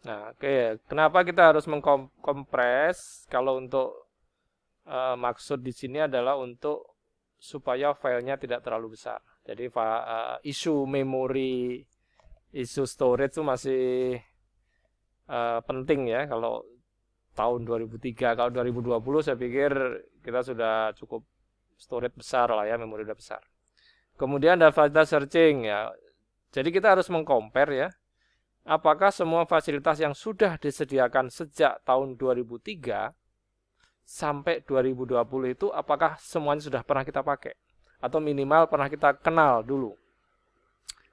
Nah, oke, kenapa kita harus mengkompres? Kalau untuk maksud di sini adalah untuk supaya filenya tidak terlalu besar. Jadi isu memori, isu storage itu masih penting ya. Kalau tahun 2003, kalau 2020 saya pikir kita sudah cukup storage besar lah ya, memori udah besar. Kemudian ada fasilitas searching ya. Jadi kita harus mengcompare ya, apakah semua fasilitas yang sudah disediakan sejak tahun 2003 sampai 2020 itu apakah semuanya sudah pernah kita pakai atau minimal pernah kita kenal dulu.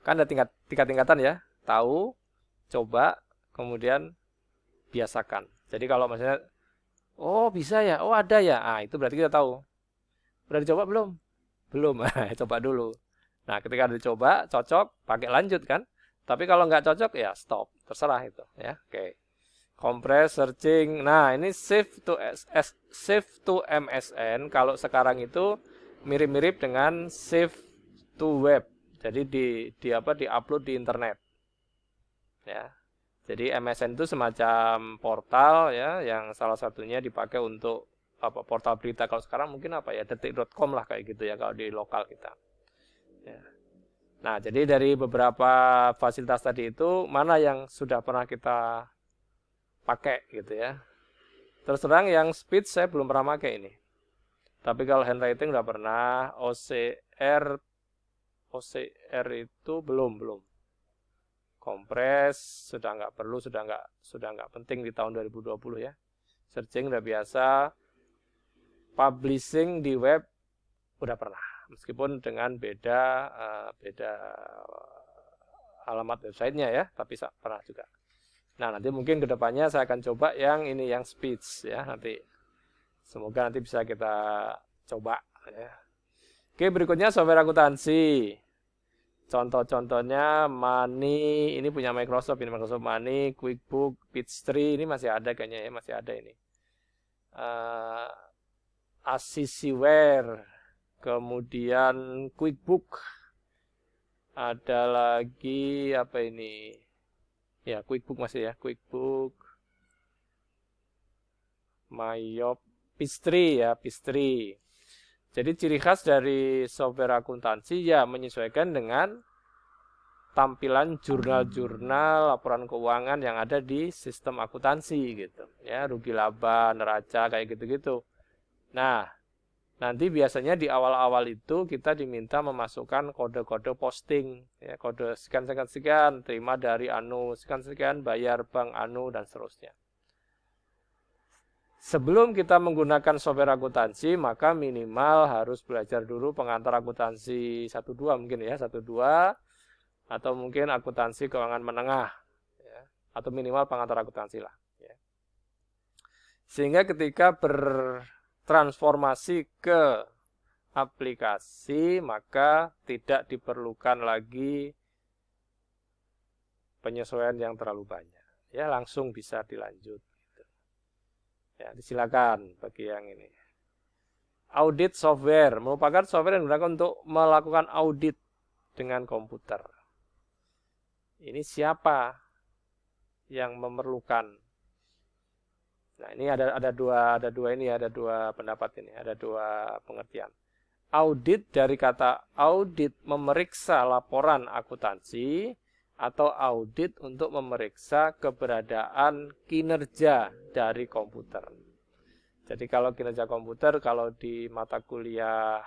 Kan ada tingkatan ya, tahu, coba, kemudian biasakan. Jadi kalau misalnya oh bisa ya, oh ada ya, itu berarti kita tahu. Udah dicoba belum? Belum, coba dulu. Nah ketika dicoba cocok, pakai lanjut kan. Tapi kalau nggak cocok ya stop, terserah itu ya. Oke. Compress, searching. Nah, ini save to MSN. Kalau sekarang itu mirip-mirip dengan save to web. Jadi di-upload di internet. Ya. Jadi MSN itu semacam portal ya yang salah satunya dipakai untuk portal berita. Kalau sekarang mungkin apa ya, detik.com lah kayak gitu ya kalau di lokal kita. Ya. Nah, jadi dari beberapa fasilitas tadi itu mana yang sudah pernah kita pakai gitu ya. Terus terang yang speech saya belum pernah pakai ini. Tapi kalau handwriting udah pernah, OCR itu belum. Kompres sudah nggak perlu, sudah nggak penting di tahun 2020 ya. Searching udah biasa, publishing di web udah pernah, meskipun dengan beda alamat websitenya ya, tapi pernah juga. Nah nanti mungkin kedepannya saya akan coba yang ini, yang speech ya nanti. Semoga nanti bisa kita coba ya. Oke, berikutnya software akuntansi. Contoh-contohnya Money, ini punya Microsoft, ini Microsoft Money, QuickBook, Peachtree, ini masih ada kayaknya ya, masih ada ini. Assisiware, kemudian QuickBook, ada lagi apa ini? Ya, QuickBook masih ya, QuickBook, Mayop, Peachtree ya, Peachtree. Jadi ciri khas dari software akuntansi ya menyesuaikan dengan tampilan jurnal-jurnal laporan keuangan yang ada di sistem akuntansi gitu. Ya, rugi laba, neraca kayak gitu-gitu. Nah, nanti biasanya di awal-awal itu kita diminta memasukkan kode-kode posting, ya, kode sekian-sekian, terima dari Anu, sekian-sekian, bayar bank Anu, dan seterusnya. Sebelum kita menggunakan software akuntansi, maka minimal harus belajar dulu pengantar akuntansi 1-2 mungkin ya, 1-2, atau mungkin akuntansi keuangan menengah, ya, atau minimal pengantar akuntansi lah. Ya. Sehingga ketika bertransformasi ke aplikasi, maka tidak diperlukan lagi penyesuaian yang terlalu banyak. Ya, langsung bisa dilanjut. Ya, disilakan bagi yang ini. Audit software merupakan software yang digunakan untuk melakukan audit dengan komputer. Ini siapa yang memerlukan? Nah, ini ada dua pendapat ini, ada dua pengertian. Audit dari kata audit memeriksa laporan akuntansi atau audit untuk memeriksa keberadaan kinerja dari komputer. Jadi kalau kinerja komputer, kalau di mata kuliah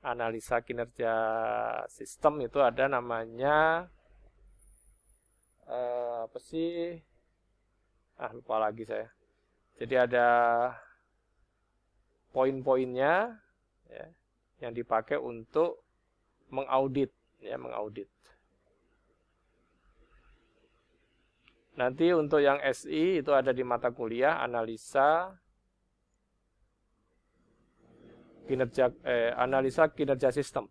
analisa kinerja sistem itu ada namanya apa sih? Lupa lagi saya. Jadi ada poin-poinnya ya, yang dipakai untuk mengaudit, ya, mengaudit. Nanti untuk yang SI itu ada di mata kuliah analisa kinerja sistem.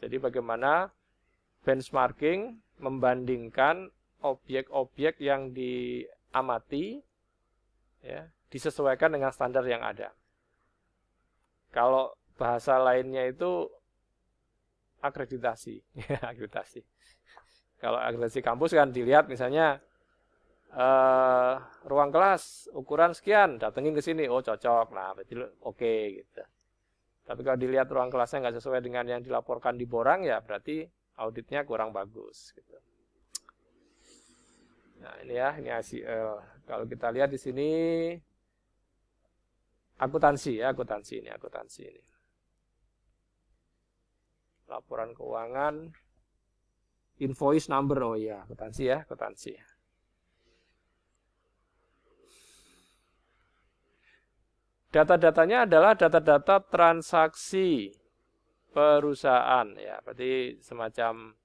Jadi bagaimana benchmarking membandingkan objek-objek yang diamati ya, disesuaikan dengan standar yang ada. Kalau bahasa lainnya itu akreditasi. Akreditasi. Kalau akreditasi kampus kan dilihat misalnya ruang kelas ukuran sekian, datengin ke sini, oh cocok, nah berarti oke gitu. Tapi kalau dilihat ruang kelasnya nggak sesuai dengan yang dilaporkan di borang, ya berarti auditnya kurang bagus gitu. Nah ini ya, ini ICL. Kalau kita lihat di sini akuntansi ya, akuntansi ini. Laporan keuangan, invoice number, oh iya, akuntansi ya, akuntansi. Data-datanya adalah data-data transaksi perusahaan ya, berarti semacam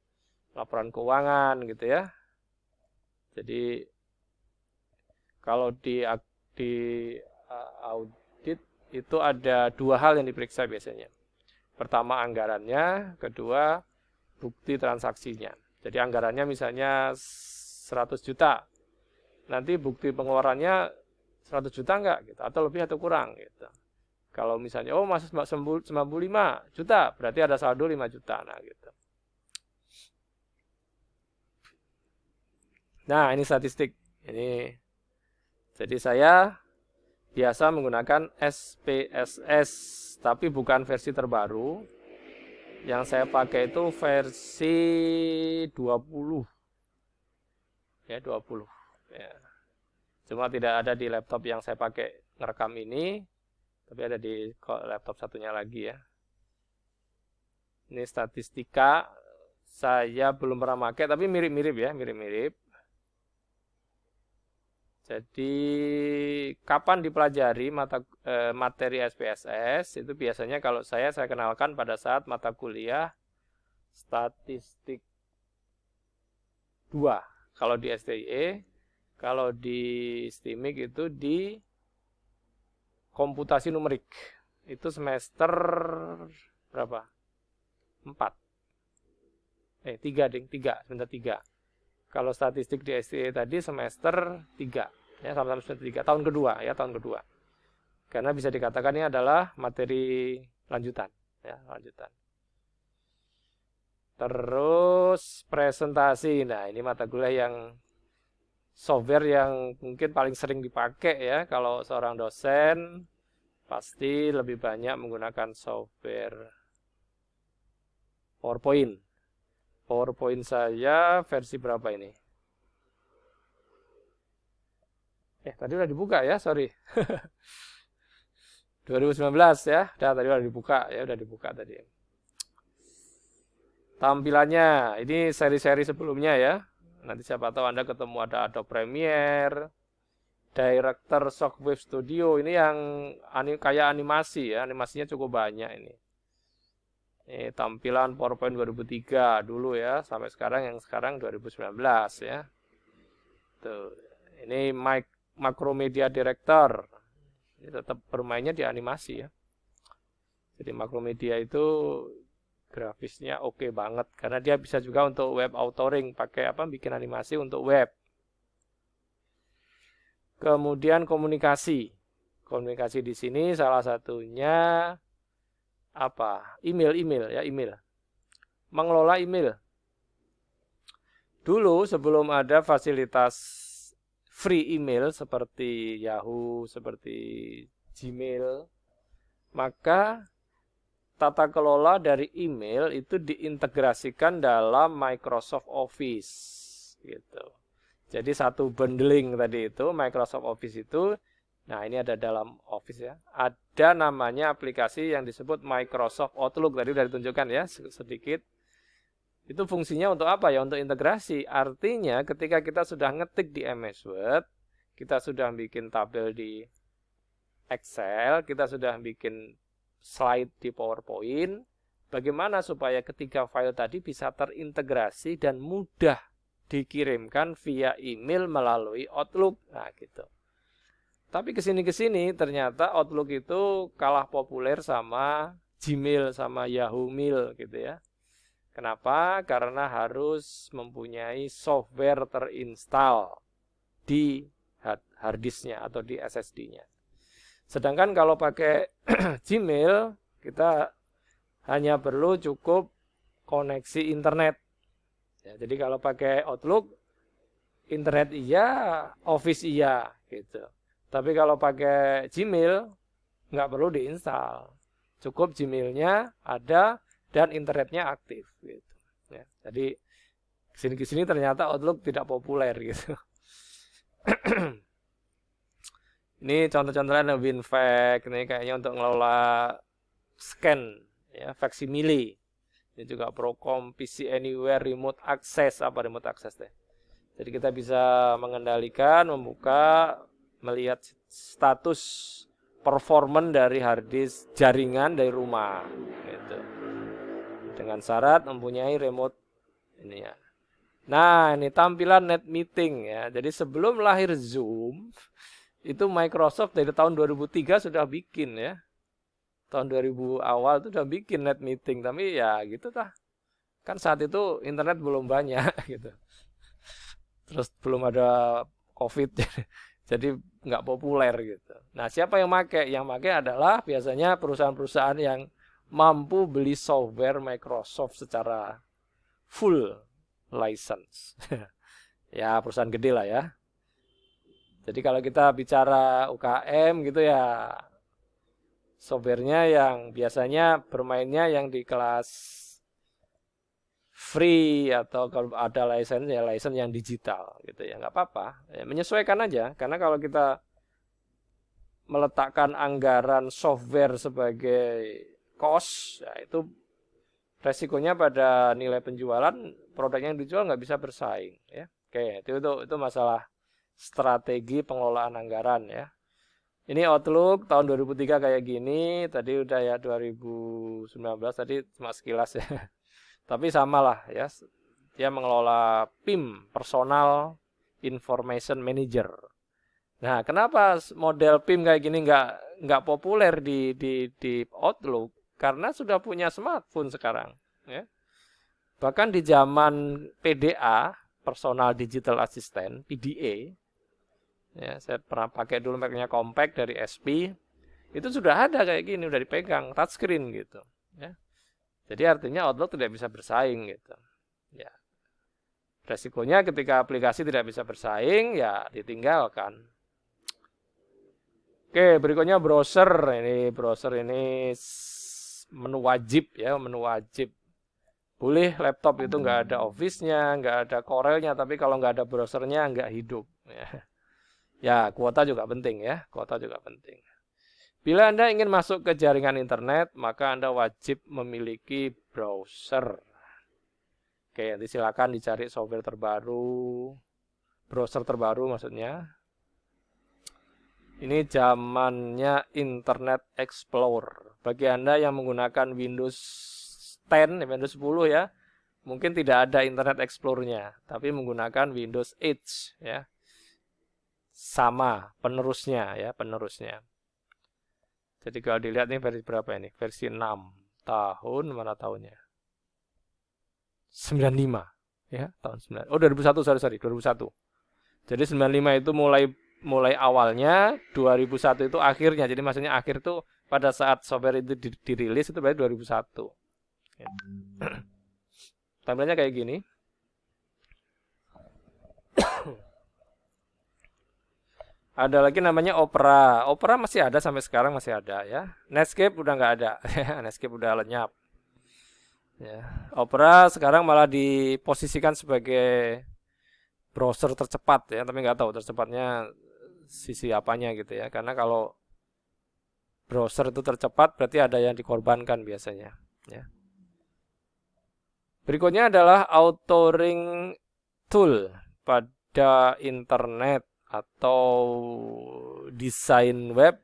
laporan keuangan gitu ya. Jadi kalau di audit itu ada dua hal yang diperiksa biasanya. Pertama anggarannya, kedua bukti transaksinya. Jadi anggarannya misalnya 100 juta. Nanti bukti pengeluarannya 100 juta enggak gitu, atau lebih atau kurang gitu. Kalau misalnya oh masih 95 juta, berarti ada saldo 5 juta. Nah gitu. Nah, ini statistik. Ini jadi saya biasa menggunakan SPSS, tapi bukan versi terbaru. Yang saya pakai itu versi 20. Ya, 20. Ya. Cuma tidak ada di laptop yang saya pakai ngerekam ini, tapi ada di laptop satunya lagi ya. Ini statistika, saya belum pernah pakai, tapi mirip-mirip ya, mirip-mirip. Jadi kapan dipelajari materi SPSS itu biasanya kalau saya kenalkan pada saat mata kuliah statistik 2 kalau di STIE, kalau di STIMIK itu di komputasi numerik. Itu semester berapa? 4. 3, semester 3. Kalau statistik di STIE tadi semester 3. Ya, sama-sama semester 3, tahun kedua ya, tahun kedua. Karena bisa dikatakan ini adalah materi lanjutan, ya, lanjutan. Terus presentasi. Nah, ini mata kuliah yang software yang mungkin paling sering dipakai ya kalau seorang dosen pasti lebih banyak menggunakan software PowerPoint. PowerPoint saya versi berapa ini? Tadi udah dibuka ya, sorry. 2019 ya, tadi udah dibuka tadi. Tampilannya, ini seri-seri sebelumnya ya. Nanti siapa tahu Anda ketemu ada Adobe Premiere, Director Shockwave Studio, ini yang kayak animasi ya, animasinya cukup banyak ini. Ini tampilan PowerPoint 2003 dulu ya, sampai sekarang yang sekarang 2019 ya. Tuh, ini Macromedia Director. Ini tetap bermainnya di animasi ya. Jadi Macromedia itu grafisnya oke banget karena dia bisa juga untuk web authoring, pakai bikin animasi untuk web. Kemudian komunikasi. Komunikasi di sini salah satunya email. Mengelola email. Dulu sebelum ada fasilitas free email seperti Yahoo, seperti Gmail, maka tata kelola dari email itu diintegrasikan dalam Microsoft Office gitu. Jadi satu bundling tadi itu Microsoft Office itu, nah ini ada dalam Office ya, ada namanya aplikasi yang disebut Microsoft Outlook, tadi sudah ditunjukkan ya sedikit. Itu fungsinya untuk apa ya? Untuk integrasi. Artinya ketika kita sudah ngetik di MS Word, kita sudah bikin tabel di Excel, kita sudah bikin slide di PowerPoint, bagaimana supaya ketiga file tadi bisa terintegrasi dan mudah dikirimkan via email melalui Outlook. Nah, gitu. Tapi kesini ternyata Outlook itu kalah populer sama Gmail, sama Yahoo Mail gitu ya. Kenapa? Karena harus mempunyai software terinstall di harddisknya atau di SSD-nya. Sedangkan kalau pakai Gmail, kita hanya perlu cukup koneksi internet. Ya, jadi kalau pakai Outlook, internet iya, Office iya gitu. Tapi kalau pakai Gmail nggak perlu diinstal, cukup Gmailnya ada dan internetnya aktif gitu. Ya, jadi kesini ternyata Outlook tidak populer gitu. Ini contoh-contohnya WinFact, ini kayaknya untuk ngelola scan, ya, facsimile. Ini juga Procom PC Anywhere Remote Access, apa remote access deh. Jadi kita bisa mengendalikan, membuka, melihat status performance dari harddisk jaringan dari rumah, gitu. Dengan syarat mempunyai remote ini ya. Nah, ini tampilan net meeting ya. Jadi sebelum lahir Zoom, itu Microsoft dari tahun 2003 sudah bikin ya. Tahun 2000 awal itu sudah bikin net meeting, tapi ya gitu tah. Kan saat itu internet belum banyak gitu. Terus belum ada COVID, jadi nggak populer gitu. Nah, siapa yang pakai? Yang pakai adalah biasanya perusahaan-perusahaan yang mampu beli software Microsoft secara full license. Ya, perusahaan gede lah ya. Jadi kalau kita bicara UKM gitu ya, softwarenya yang biasanya bermainnya yang di kelas free, atau kalau ada license ya license yang digital gitu ya, nggak apa-apa, ya, menyesuaikan aja. Karena kalau kita meletakkan anggaran software sebagai cost, ya itu resikonya pada nilai penjualan produknya yang dijual nggak bisa bersaing ya. Oke, itu masalah strategi pengelolaan anggaran ya. Ini Outlook tahun 2003 kayak gini, tadi udah ya 2019 tadi cuma sekilas ya. Tapi samalah ya. Dia mengelola PIM, Personal Information Manager. Nah, kenapa model PIM kayak gini nggak populer di Outlook? Karena sudah punya smartphone sekarang ya. Bahkan di zaman PDA, Personal Digital Assistant, PDA, ya, saya pernah pakai dulu mereknya Compact dari SP. Itu sudah ada kayak gini, udah dipegang touchscreen gitu, ya. Jadi artinya Outlook tidak bisa bersaing gitu. Ya. Resikonya ketika aplikasi tidak bisa bersaing, ya ditinggalkan. Oke, berikutnya browser. Ini browser ini menu wajib ya, menu wajib. Boleh laptop itu nggak ada Office-nya, nggak ada Corel-nya, tapi kalau nggak ada browsernya nggak hidup. Ya. Ya, kuota juga penting ya. Kuota juga penting. Bila Anda ingin masuk ke jaringan internet, maka Anda wajib memiliki browser. Oke, nanti silakan dicari software terbaru, browser terbaru maksudnya. Ini zamannya Internet Explorer. Bagi Anda yang menggunakan Windows 10, Windows 10 ya, mungkin tidak ada Internet Explorer-nya, tapi menggunakan Windows 8 ya. Sama penerusnya ya, penerusnya. Jadi kalau dilihat nih versi berapa ini? Versi 6 tahun, mana tahunnya? 95 ya, tahun 9. Oh, 2001, sorry, 2001. Jadi 95 itu mulai awalnya, 2001 itu akhirnya. Jadi maksudnya akhir itu pada saat software itu dirilis itu berarti 2001. Ya. Tampilannya kayak gini. Ada lagi namanya Opera. Opera masih ada sampai sekarang, masih ada ya. Netscape udah nggak ada. Netscape udah lenyap. Ya. Opera sekarang malah diposisikan sebagai browser tercepat ya, tapi nggak tahu tercepatnya sisi apanya gitu ya. Karena kalau browser itu tercepat berarti ada yang dikorbankan biasanya. Ya. Berikutnya adalah authoring tool pada internet atau desain web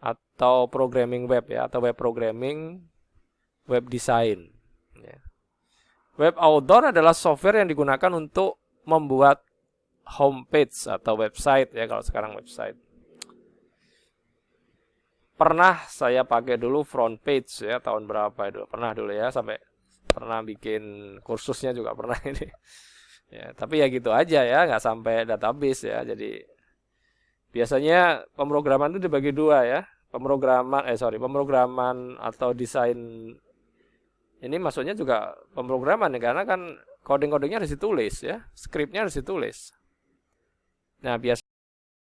atau programming web ya, atau web programming, web design ya. Web author adalah software yang digunakan untuk membuat homepage atau website ya, kalau sekarang website. Pernah saya pakai dulu front page ya, tahun berapa itu? Pernah dulu ya, sampai pernah bikin kursusnya juga pernah ini. Ya, tapi ya gitu aja ya, nggak sampai database ya. Jadi biasanya pemrograman itu dibagi dua ya. Pemrograman atau desain ini maksudnya juga pemrograman ya, karena kan coding-codingnya harus ditulis ya, skripnya harus ditulis. Nah, biasa